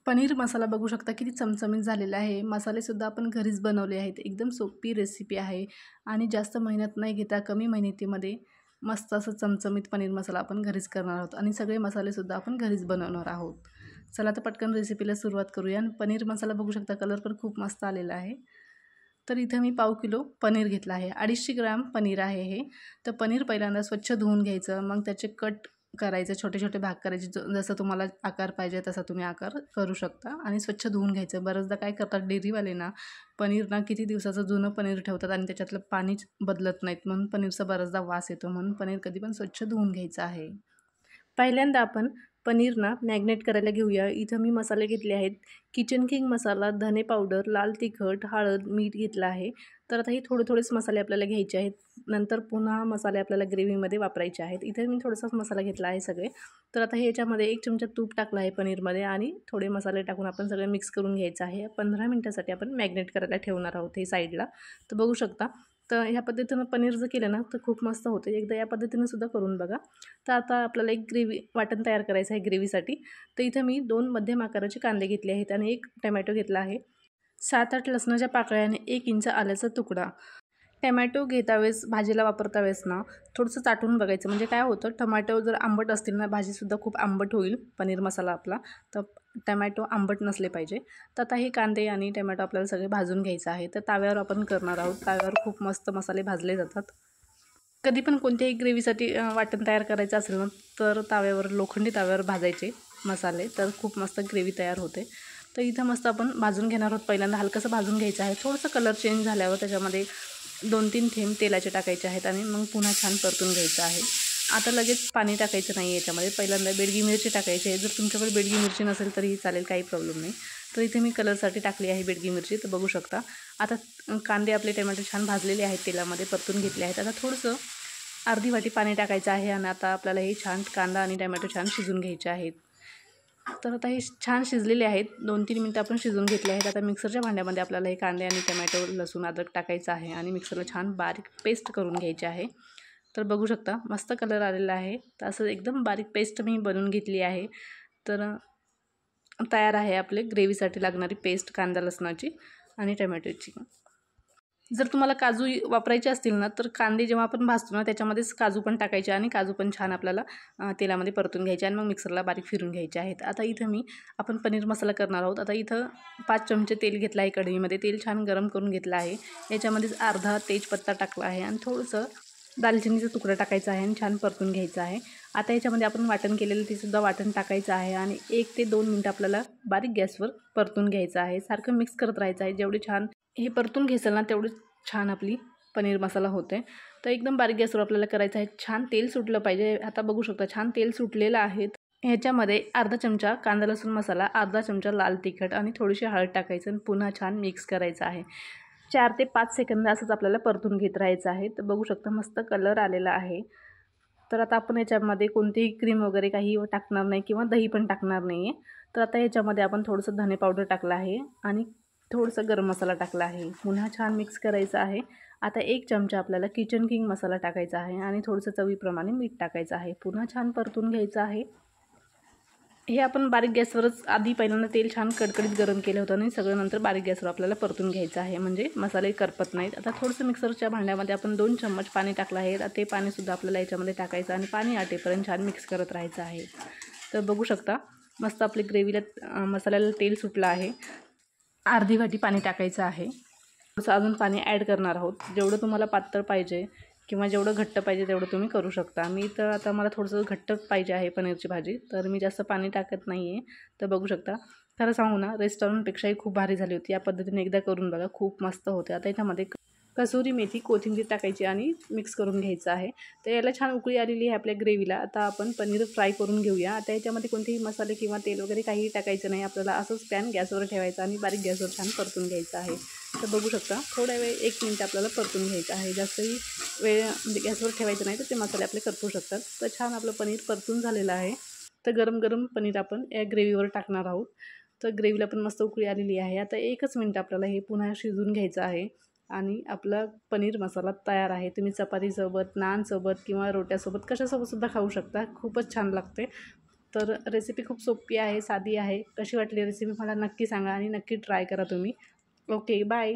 पनीर मसाला बघू शकता किती चमचमीत झालेला आहे। मसालेसुद्धा आपण घरीच बनवले आहेत। एकदम सोपी रेसिपी आहे आणि जास्त मेहनत नाही घेता कमी मेहनतीमध्ये मस्त असं चमचमीत पनीर मसाला आपण घरीच करणार आहोत आणि सगळे मसालेसुद्धा आपण घरीच बनवणार आहोत। चला तर पटकन रेसिपीला सुरुवात करूया। आणि पनीर मसाला बघू शकता कलर पण खूप मस्त आलेला आहे। तर इथे मी पाव किलो पनीर घेतला आहे। 250 ग्रॅम पनीर आहे हे। तर पनीर पहिल्यांदा स्वच्छ धुवून घ्यायचं, मग त्याचे कट करायचे, छोटे छोटे भाग करायचे, जसं तुम्हाला आकार पाहिजे तसा तुम्ही आकार करू शकता आणि स्वच्छ धुवून घ्यायचं। बरेचदा काय करतात डेअरीवाले ना, पनीर ना किती दिवसाचं जुनं पनीर ठेवतात आणि त्याच्यातलं पाणीच बदलत नाहीत, म्हणून पनीरचा बरेचदा वास येतो। म्हणून पनीर कधी पण स्वच्छ धुवून घ्यायचं आहे। पहिल्यांदा आपण पनीर ना मॅग्नेट करायला घेऊया। इथं मी मसाले घेतले आहेत, किचन किंग मसाला, धने पावडर, लाल तिखट, हळद, मीठ घेतलं आहे। तर आता हे थोडेच मसाले आपल्याला घ्यायचे आहेत, नंतर पुन्हा मसाले आपल्याला ग्रेव्हीमध्ये वापरायचे आहेत। इथे मी थोडासाच मसाला घेतला आहे सगळे। तर आता हे याच्यामध्ये 1 चमचा तूप टाकला आहे पनीरमध्ये आणि थोडे मसाले टाकून आपण सगळे मिक्स करून घ्यायचं आहे। 15 मिनिटासाठी आपण मॅग्नेट करायला ठेवणार आहोत हे साईडला। तर बघू शकता, तर ह्या पद्धतीनं पनीर जर केलं ना तर खूप मस्त होतं। एकदा या पद्धतीनं सुद्धा करून बघा। तर आता आपल्याला एक वाटण तयार करायचं आहे ग्रेव्हीसाठी। तर इथं मी 2 मध्यम आकाराचे कांदे घेतले आहेत आणि 1 टोमॅटो घेतला आहे, 7-8 लसणाच्या पाकळ्या आणि 1 इंच आल्याचा तुकडा। टमॅटो घेता वेळेस, भाजीला वापरता वेळेस ना थोडंसं चाटून बघायचं, म्हणजे काय होतं, टमॅटो जर आंबट असतील ना भाजीसुद्धा खूप आंबट होईल पनीर मसाला आपला, तर टमॅटो आंबट नसले पाहिजे। तर आता हे कांदे आणि टमॅटो आपल्याला सगळे भाजून घ्यायचं आहे। तर ताव्यावर आपण करणार आहोत। ताव्यावर खूप मस्त मसाले भाजले जातात। कधी पण कोणत्याही ग्रेव्हीसाठी वाटण तयार करायचं असेल ना तर ताव्यावर, लोखंडी ताव्यावर भाजायचे मसाले, तर खूप मस्त ग्रेव्ही तयार होते। तर इथं मस्त आपण भाजून घेणार आहोत। पहिल्यांदा हलकंसं भाजून घ्यायचं आहे। थोडंसं कलर चेंज झाल्यावर त्याच्यामध्ये 2-3 थेंब तेलाचे टाकायचे आहेत आणि मग पुन्हा छान परतून घ्यायचं आहे। आता लगेच पाणी टाकायचं नाही याच्यामध्ये, पहिल्यांदा बेडगी मिरची टाकायची आहे। जर तुमच्याकडे बेडगी मिरची नसेल तरीही चालेल, काही प्रॉब्लेम नाही। तर इथे मी कलरसाठी टाकली आहे बेडगी मिरची। तर बघू शकता आता कांदे आपले, टोमॅटो छान भाजलेले आहेत, तेलामध्ये परतून घेतले आहेत। आता थोडंसं अर्धी वाटी पाणी टाकायचं आहे आणि आता आपल्याला हे छान कांदा आणि टोमॅटो छान शिजून घ्यायचे आहेत। तर आता हे छान शिजलेले आहेत, 2-3 मिनटं आपण शिजून घेतले आहेत। आता मिक्सरच्या भांड्यामध्ये आपल्याला हे कांदे आणि टोमॅटो, लसूण, अद्रक टाकायचं आहे आणि मिक्सरला छान बारीक पेस्ट करून घ्यायची आहे। तर बघू शकता मस्त कलर आलेला आहे। तर असं एकदम बारीक पेस्ट मी बनवून घेतली आहे। तर तयार आहे आपले ग्रेव्हीसाठी लागणारी पेस्ट, कांदा लसणाची आणि टोमॅटोची। जर तुम्हाला काजू वापरायचे असतील ना तर कांदे जेव्हा आपण भाजतो ना त्याच्यामध्येच काजू पण टाकायचे आणि काजू पण छान आपल्याला तेलामध्ये परतून घ्यायचे आणि मग मिक्सरला बारीक फिरून घ्यायचे आहेत। आता इथं आपण पनीर मसाला करणार आहोत। आता इथं 5 चमचे तेल घेतलं आहे कढईमध्ये, तेल छान गरम करून घेतलं आहे। याच्यामध्येच अर्धा तेजपत्ता टाकला आहे आणि थोडंसं दालचिनीचा तुकडा टाकायचा आहे आणि छान परतून घ्यायचं आहे। आता याच्यामध्ये आपण वाटण केलेलं ते सुद्धा वाटण टाकायचं आहे आणि 1 ते 2 मिनटं आपल्याला बारीक गॅसवर परतून घ्यायचं आहे। सारखं मिक्स करत राहायचं आहे। जेवढे छान हे परतून घेसाल ना तेवढी छान आपली पनीर मसाला होते। तर एकदम बारीक गॅसवर आपल्याला करायचं आहे। छान तेल सुटलं पाहिजे। आता बघू शकता छान तेल सुटलेलं आहे। ह्याच्यामध्ये अर्धा चमचा कांदा लसूण मसाला, अर्धा चमचा लाल तिखट आणि थोडीशी हळद टाकायचं आणि पुन्हा छान मिक्स करायचं आहे। 4 ते 5 सेकंद असंच आपल्याला परतून घेत राहायचं आहे। तर बघू शकता मस्त कलर आलेला आहे। तर आता आपण याच्यामध्ये कोणतीही क्रीम वगैरे काही टाकणार नाही किंवा दही पण टाकणार नाही आहे। तर आता याच्यामध्ये आपण थोडंसं धने पावडर टाकलं आहे आणि थोडंसं गरम मसाला टाकला आहे। पुन्हा छान मिक्स करायचं आहे। आता 1 चमचा आपल्याला किचन किंग मसाला टाकायचा आहे आणि थोडंसं चवीप्रमाणे मीठ टाकायचं आहे। पुन्हा छान परतून घ्यायचं आहे। हे आपण बारीक गॅसवरच आधी पहिल्यांदा तेल छान कडकडीत गरम केलं होतं आणि सगळं नंतर बारीक गॅसवर आपल्याला परतून घ्यायचं आहे, म्हणजे मसाले करपत नाहीत। आता थोडंसं मिक्सरच्या भांड्यामध्ये आपण 2 चम्मच पाणी टाकलं आहे। ते पाणीसुद्धा आपल्याला याच्यामध्ये टाकायचं आणि पाणी आटेपर्यंत छान मिक्स करत राहायचं आहे। तर बघू शकता मस्त आपली ग्रेव्हीला, मसाल्याला तेल सुटलं आहे। अर्धी वाटी पाणी टाकायचं आहे। थोडंसं अजून पाणी ॲड करणार आहोत। जेवढं तुम्हाला पातळ पाहिजे किंवा जेवढं घट्ट पाहिजे तेवढं तुम्ही करू शकता। मी तर आता मला थोडंसं घट्ट पाहिजे आहे पनीरची भाजी, तर मी जास्त पाणी टाकत नाही आहे। तर बघू शकता, खरं सांगू ना रेस्टॉरंटपेक्षाही खूप भारी झाली होती। या पद्धतीने एकदा करून बघा, खूप मस्त होते। आता याच्यामध्ये कसुरी मेथी, कोथिंबीर टाकायची आणि मिक्स करून घ्यायचं आहे। तर याला छान उकळी आलेली आहे आपल्या ग्रेव्हीला। आता आपण पनीर फ्राय करून घेऊया। आता याच्यामध्ये कोणतेही मसाले किंवा तेल वगैरे काहीही टाकायचं नाही आपल्याला। असंच पॅन गॅसवर ठेवायचं आणि बारीक गॅसवर छान परतून घ्यायचं आहे। तर बघू शकता थोड्या वेळ 1 मिनिट आपल्याला परतून घ्यायचं आहे। जास्तही वेळ म्हणजे गॅसवर ठेवायचं नाही तर ते मसाले आपले करपू शकतात। तर छान आपलं पनीर परतून झालेलं आहे। तर गरम गरम पनीर आपण या ग्रेव्हीवर टाकणार आहोत। तर ग्रेव्हीला पण मस्त उकळी आलेली आहे। आता 1च मिनिट आपल्याला हे पुन्हा शिजून घ्यायचं आहे आणि आपला पनीर मसाला तयार आहे। तुम्ही चपातीसोबत, नानसोबत किंवा रोट्यासोबत कशासोबत सुद्धा खाऊ शकता, खूपच छान लागते। तर रेसिपी खूप सोपी आहे, साधी आहे. कशी वाटली रेसिपी मला नक्की सांगा आणि नक्की ट्राय करा तुम्ही. Okay, bye.